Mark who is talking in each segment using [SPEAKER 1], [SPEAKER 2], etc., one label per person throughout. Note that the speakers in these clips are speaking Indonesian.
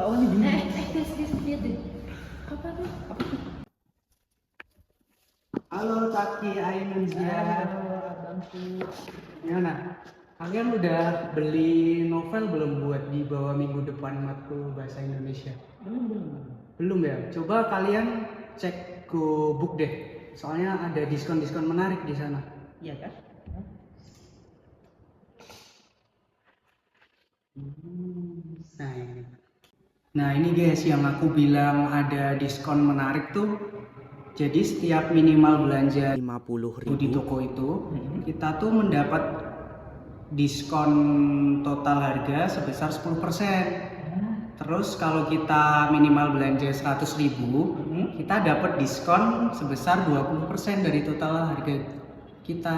[SPEAKER 1] awalnya bingung.
[SPEAKER 2] Lihat deh. Apa tuh?
[SPEAKER 3] Halo Taki, Ainun Zia. Gimana? Kalian udah beli novel belum buat dibawa minggu depan matkul bahasa Indonesia? Belum ya? Coba kalian cek Go Book deh. Soalnya ada diskon-diskon menarik di sana.
[SPEAKER 1] Iya kan?
[SPEAKER 3] Nah ini guys yang aku bilang ada diskon menarik tuh. Jadi setiap minimal belanja 50.000 di toko itu, kita tuh mendapat diskon total harga sebesar 10%. Terus kalau kita minimal belanja 100.000, kita dapat diskon sebesar 20% dari total harga kita.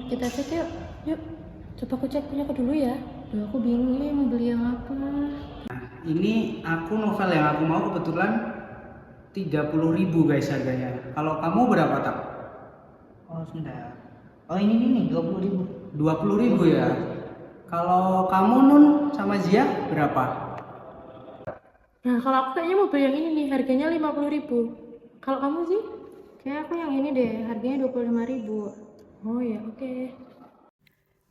[SPEAKER 2] Kita cek yuk. Yuk. Coba aku cek punya aku dulu ya. Duh, aku bingung ini mau beli yang apa.
[SPEAKER 3] Ini aku novel yang aku mau kebetulan 30.000 guys harganya. Kalau kamu berapa tak?
[SPEAKER 1] Oh sebentar. Oh ini nih 20.000.
[SPEAKER 3] 20.000 ya. Kalau kamu Nun sama Zia berapa?
[SPEAKER 2] Nah, kalau aku kayaknya mau beli yang ini nih, harganya 50.000. Kalau kamu sih? Kayak aku yang ini deh, harganya 25.000. Oh ya, oke.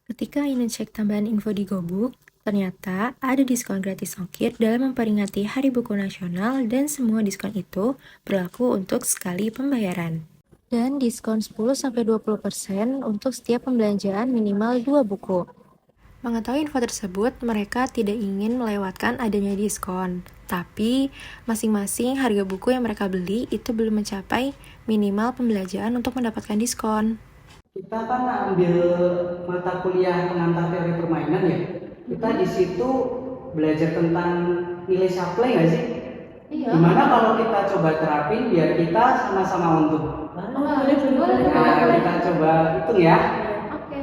[SPEAKER 2] Ketika ingin cek tambahan info di GoBook, ternyata ada diskon gratis ongkir dalam memperingati Hari Buku Nasional dan semua diskon itu berlaku untuk sekali pembayaran. Dan diskon 10-20% untuk setiap pembelanjaan minimal 2 buku. Mengetahui info tersebut, mereka tidak ingin melewatkan adanya diskon. Tapi, masing-masing harga buku yang mereka beli itu belum mencapai minimal pembelanjaan untuk mendapatkan diskon.
[SPEAKER 3] Kita kan ambil mata kuliah pengantar teori permainan ya. Kita di situ belajar tentang nilai supply nggak sih?
[SPEAKER 2] Iya.
[SPEAKER 3] Gimana kalau kita coba terapin biar kita sama-sama untung?
[SPEAKER 2] Boleh.
[SPEAKER 3] Nah, kita coba hitung ya.
[SPEAKER 2] Oke.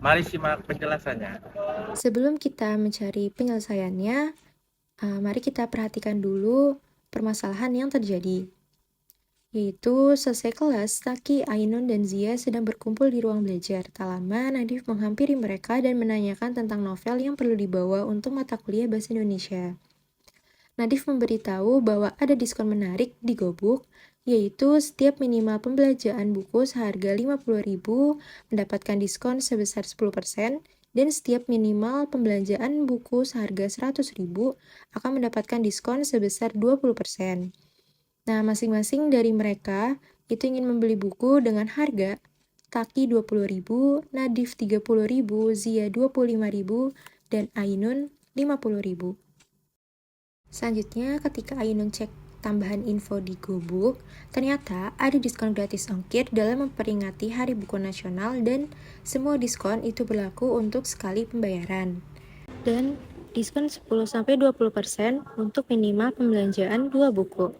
[SPEAKER 4] Mari simak penjelasannya.
[SPEAKER 2] Sebelum kita mencari penyelesaiannya, mari kita perhatikan dulu permasalahan yang terjadi. Yaitu, selesai kelas, Taki, Ainun, dan Zia sedang berkumpul di ruang belajar. Tak lama, Nadif menghampiri mereka dan menanyakan tentang novel yang perlu dibawa untuk mata kuliah Bahasa Indonesia. Nadif memberitahu bahwa ada diskon menarik di GoBook, yaitu setiap minimal pembelanjaan buku seharga 50.000 mendapatkan diskon sebesar 10%, dan setiap minimal pembelanjaan buku seharga 100.000 akan mendapatkan diskon sebesar 20%. Nah, masing-masing dari mereka itu ingin membeli buku dengan harga Taki 20.000, Nadif 30.000, Zia 25.000, dan Ainun 50.000. Selanjutnya, ketika Ainun cek tambahan info di GoBook, ternyata ada diskon gratis ongkir dalam memperingati Hari Buku Nasional dan semua diskon itu berlaku untuk sekali pembayaran. Dan diskon 10-20% untuk minimal pembelanjaan 2 buku.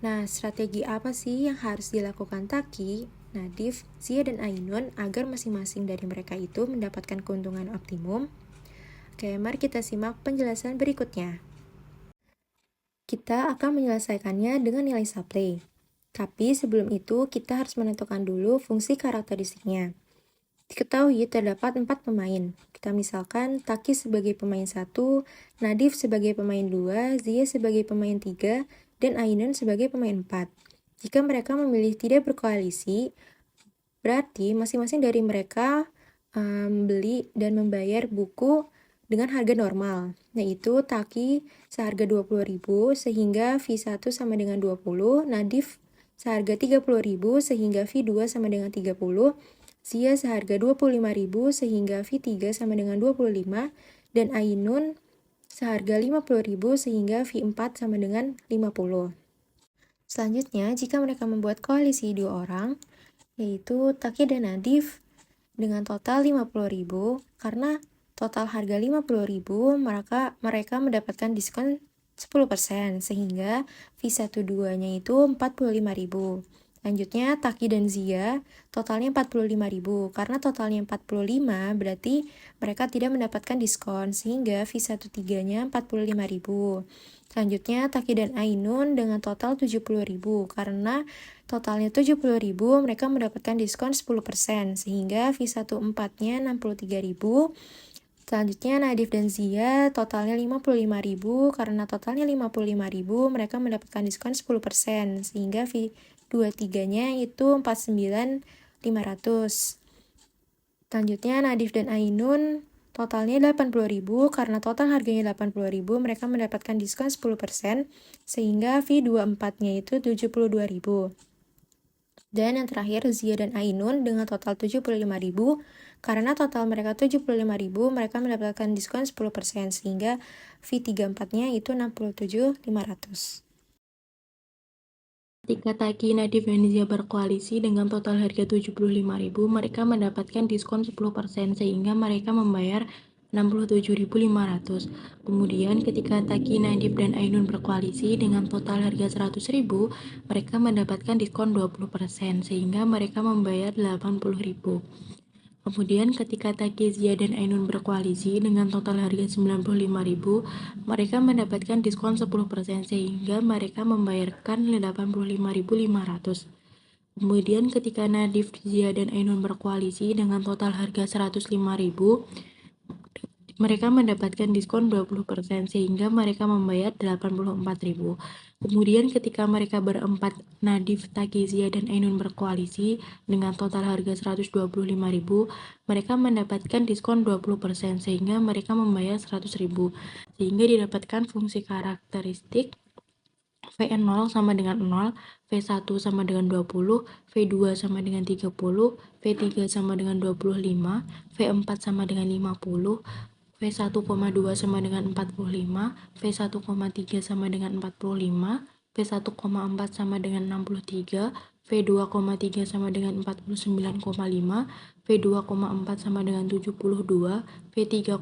[SPEAKER 2] Nah, strategi apa sih yang harus dilakukan Taki, Nadif, Zia, dan Ainun agar masing-masing dari mereka itu mendapatkan keuntungan optimum? Oke, mari kita simak penjelasan berikutnya. Kita akan menyelesaikannya dengan nilai supply. Tapi sebelum itu, kita harus menentukan dulu fungsi karakteristiknya. Diketahui terdapat 4 pemain. Kita misalkan Taki sebagai pemain 1, Nadif sebagai pemain 2, Zia sebagai pemain 3, dan Ainun sebagai pemain 4. Jika mereka memilih tidak berkoalisi, berarti masing-masing dari mereka membeli dan membayar buku dengan harga normal, yaitu Taki seharga 20.000 sehingga V1 sama dengan 20, Nadif seharga 30.000 sehingga V2 sama dengan 30, Zia seharga 25.000 sehingga V3 sama dengan 25, dan Ainun seharga 50.000 sehingga V4 sama dengan 50. Selanjutnya, jika mereka membuat koalisi 2 orang, yaitu Taki dan Nadif, dengan total 50.000, karena total harga 50.000, mereka mendapatkan diskon 10%, sehingga V1 2-nya itu 45.000. Selanjutnya, Taki dan Zia totalnya 45.000. Karena totalnya 45, berarti mereka tidak mendapatkan diskon, sehingga fee 1/3-nya 45.000. Selanjutnya, Taki dan Ainun dengan total 70.000. Karena totalnya 70.000, mereka mendapatkan diskon 10%, sehingga fee 1/4-nya 63.000. Selanjutnya, Nadif dan Zia totalnya 55.000. Karena totalnya 55.000, mereka mendapatkan diskon 10%, sehingga fee 2/3-nya itu 49.500. Selanjutnya, Nadif dan Ainun totalnya 80.000. Karena total harganya 80.000, mereka mendapatkan diskon 10%, sehingga fee 2/4-nya itu 72.000. Dan yang terakhir, Zia dan Ainun dengan total 75.000. Karena total mereka 75.000, mereka mendapatkan diskon 10%, sehingga fee 3/4-nya itu 67.500.
[SPEAKER 5] Ketika Taki, Nadif, dan Zia berkoalisi dengan total harga 75.000, mereka mendapatkan diskon 10%, sehingga mereka membayar 67.500. Kemudian ketika Taki, Nadif, dan Ainun berkoalisi dengan total harga 100.000, mereka mendapatkan diskon 20%, sehingga mereka membayar 80.000. Kemudian ketika Taki, Zia, dan Ainun berkoalisi dengan total harga 95.000, mereka mendapatkan diskon 10%, sehingga mereka membayarkan 85.500. Kemudian ketika Nadif, Zia, dan Ainun berkoalisi dengan total harga 105.000, mereka mendapatkan diskon 20%, sehingga mereka membayar 84.000. Kemudian ketika mereka berempat, Nadif, Taki, Zia, dan Ainun berkoalisi dengan total harga 125.000, mereka mendapatkan diskon 20%, sehingga mereka membayar 100.000. Sehingga didapatkan fungsi karakteristik V0 sama dengan 0, V1 sama dengan 20, V2 sama dengan 30, V3 sama dengan 25, V4 sama dengan 50, V1,2 sama dengan 45, V1,3 sama dengan 45, V1,4 sama dengan 63, V2,3 sama dengan 49,5, V2,4 sama dengan 72, V3,4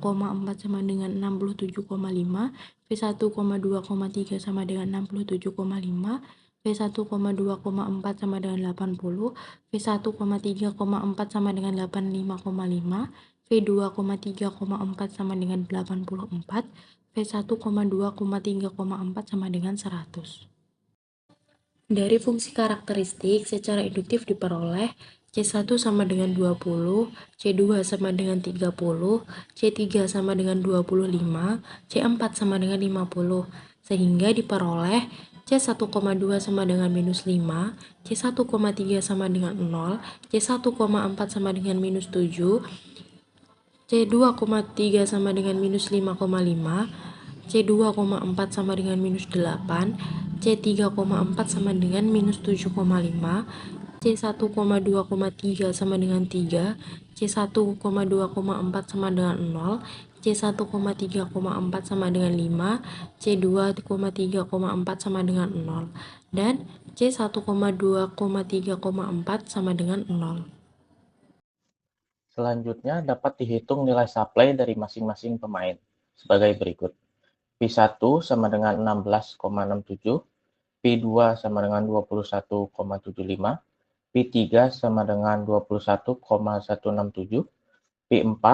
[SPEAKER 5] sama dengan 67,5, V1,2,3 sama dengan 67,5, V1,2,4 sama dengan 80, V1,3,4 sama dengan 85,5, V2,3,4 sama dengan 84, V1,2,3,4 sama dengan 100. Dari fungsi karakteristik, secara induktif diperoleh C1 sama dengan 20, C2 sama dengan 30, C3 sama dengan 25, C4 sama dengan 50, sehingga diperoleh C1,2 sama dengan minus 5, C1,3 sama dengan 0, C1,4 sama dengan minus 7, C2,3 sama dengan minus 5,5, C2,4 sama dengan minus 8, C3,4 sama dengan minus 7,5, C1,2,3 sama dengan 3, C1,2,4 sama dengan 0, C1,3,4 sama dengan 5, C2,3,4 sama dengan 0, dan C1,2,3,4 sama dengan 0.
[SPEAKER 6] Selanjutnya dapat dihitung nilai supply dari masing-masing pemain sebagai berikut. P1 sama dengan 16,67, P2 sama dengan 21,75, P3 sama dengan 21,167, P4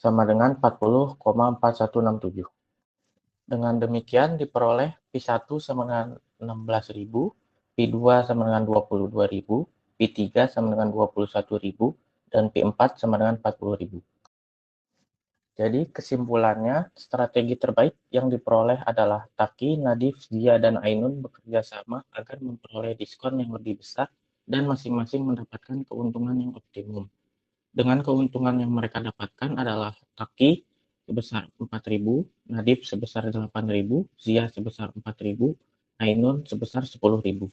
[SPEAKER 6] sama dengan 40,4167. Dengan demikian diperoleh P1 sama dengan 16.000, P2 sama dengan 22.000, P3 sama dengan 21.000, dan P4 sama dengan 40.000. Jadi kesimpulannya, strategi terbaik yang diperoleh adalah Taki, Nadif, Zia, dan Ainun bekerja sama agar memperoleh diskon yang lebih besar dan masing-masing mendapatkan keuntungan yang optimum. Dengan keuntungan yang mereka dapatkan adalah Taki sebesar 4.000, Nadif sebesar 8.000, Zia sebesar 4.000, Ainun sebesar 10.000.